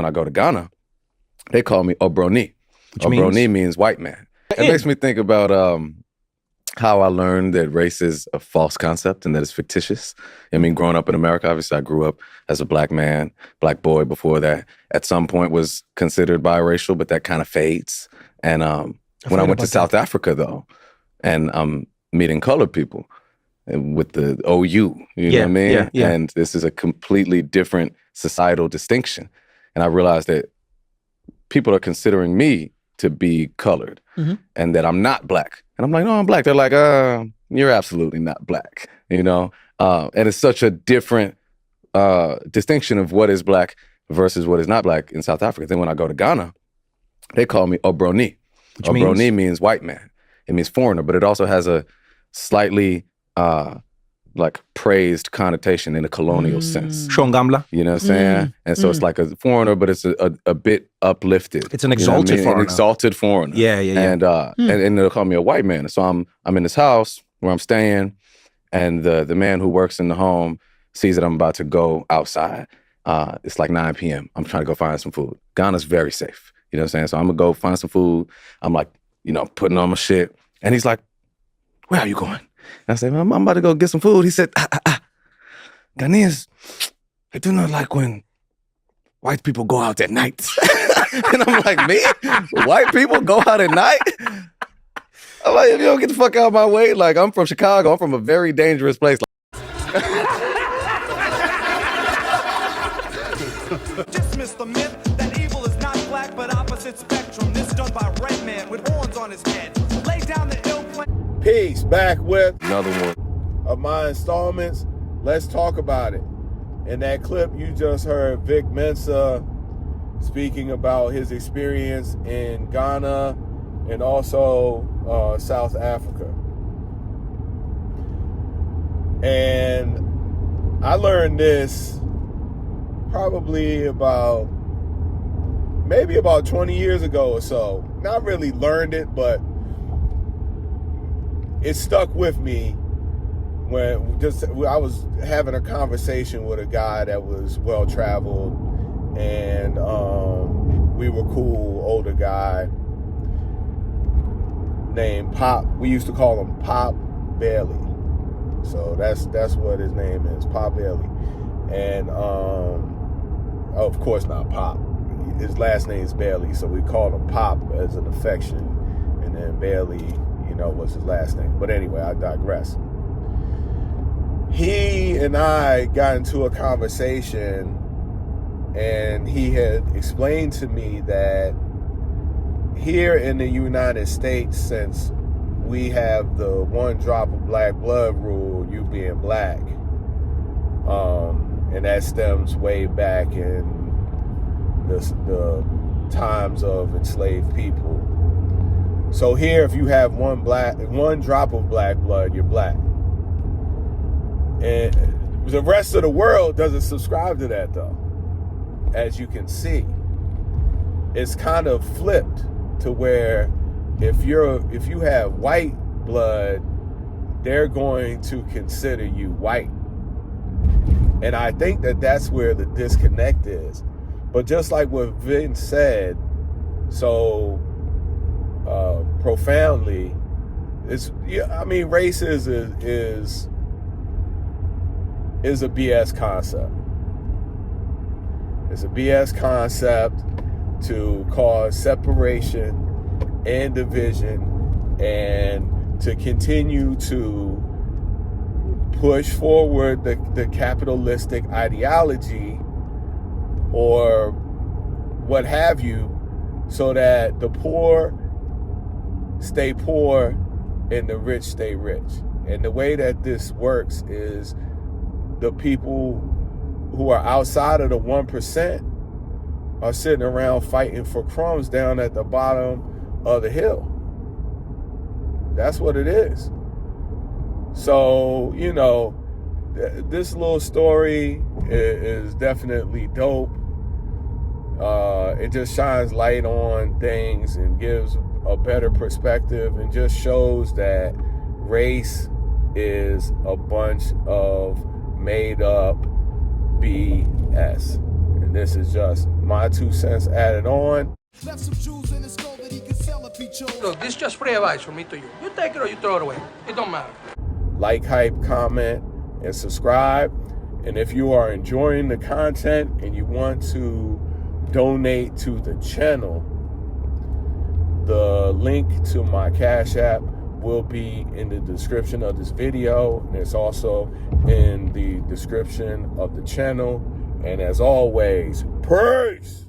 when I go to Ghana, they call me Obroni. Obroni means white man. It makes me think about how I learned that race is a false concept and that it's fictitious. I mean, growing up in America, obviously I grew up as a black man, black boy before that. At some point was considered biracial, but that kind of fades. And when I went to South Africa, though, and I'm meeting colored people with the OU, you know what I mean? Yeah. And this is a completely different societal distinction. And I realized that people are considering me to be colored and that I'm not black. And I'm like, no, I'm black. They're like, you're absolutely not black, you know? And it's such a different distinction of what is black versus what is not black in South Africa. Then when I go to Ghana, they call me Obroni. Obroni means white man. It means foreigner, but it also has a slightly like praised connotation in a colonial sense. Shongamla. You know what I'm saying? And so it's like a foreigner, but it's a bit uplifted. It's an exalted foreigner. An exalted foreigner. Yeah. And they'll call me a white man. So I'm in this house where I'm staying, and the man who works in the home sees that I'm about to go outside. It's like 9 p.m. I'm trying to go find some food. Ghana's very safe. You know what I'm saying? So I'm gonna go find some food. I'm like, putting on my shit. And he's like, where are you going? And I said, I'm about to go get some food. He said, Ghanaians, they do not like when white people go out at night. And I'm like, me? White people go out at night? I'm like, if you don't get the fuck out of my way, like, I'm from Chicago. I'm from a very dangerous place. Dismiss the myth that evil is not black but opposite spectrum. This done by red man with horns on his head. Lay down the ill plan. Peace, back with Another one of my installments. Let's talk about it. In that clip, you just heard Vic Mensa speaking about his experience in Ghana and also South Africa. And I learned this probably maybe about 20 years ago or so. Not really learned it, but it stuck with me when I was having a conversation with a guy that was well-traveled, and we were cool, older guy named Pop. We used to call him Pop Bailey. So that's what his name is, Pop Bailey. And of course not Pop. His last name is Bailey, so we called him Pop as an affection, and then Bailey, was his last name. But anyway, I digress. He and I got into a conversation, and he had explained to me that here in the United States, since we have the one drop of black blood rule, you being black, and that stems way back in the times of enslaved people. So here, if you have one drop of black blood, you're black. And the rest of the world doesn't subscribe to that, though. As you can see, it's kind of flipped to where if you have white blood, they're going to consider you white. And I think that's where the disconnect is. But just like what Vin said so profoundly, race is a BS concept. It's a BS concept to cause separation and division, and to continue to push forward the capitalistic ideology or what have you, so that the poor stay poor and the rich stay rich. And the way that this works is the people who are outside of the 1% are sitting around fighting for crumbs down at the bottom of the hill. That's what it is. So, this little story is definitely dope. It just shines light on things and gives a better perspective, and just shows that race is a bunch of made up BS. And this is just my 2 cents added on. Left some jewels in his skull that he could sell if he chose. Look, this is just free advice from me to you. You take it or you throw it away. It don't matter. Like, hype, comment, and subscribe. And if you are enjoying the content and you want to donate to the channel, the link to my Cash App will be in the description of this video, and it's also in the description of the channel. And as always, peace!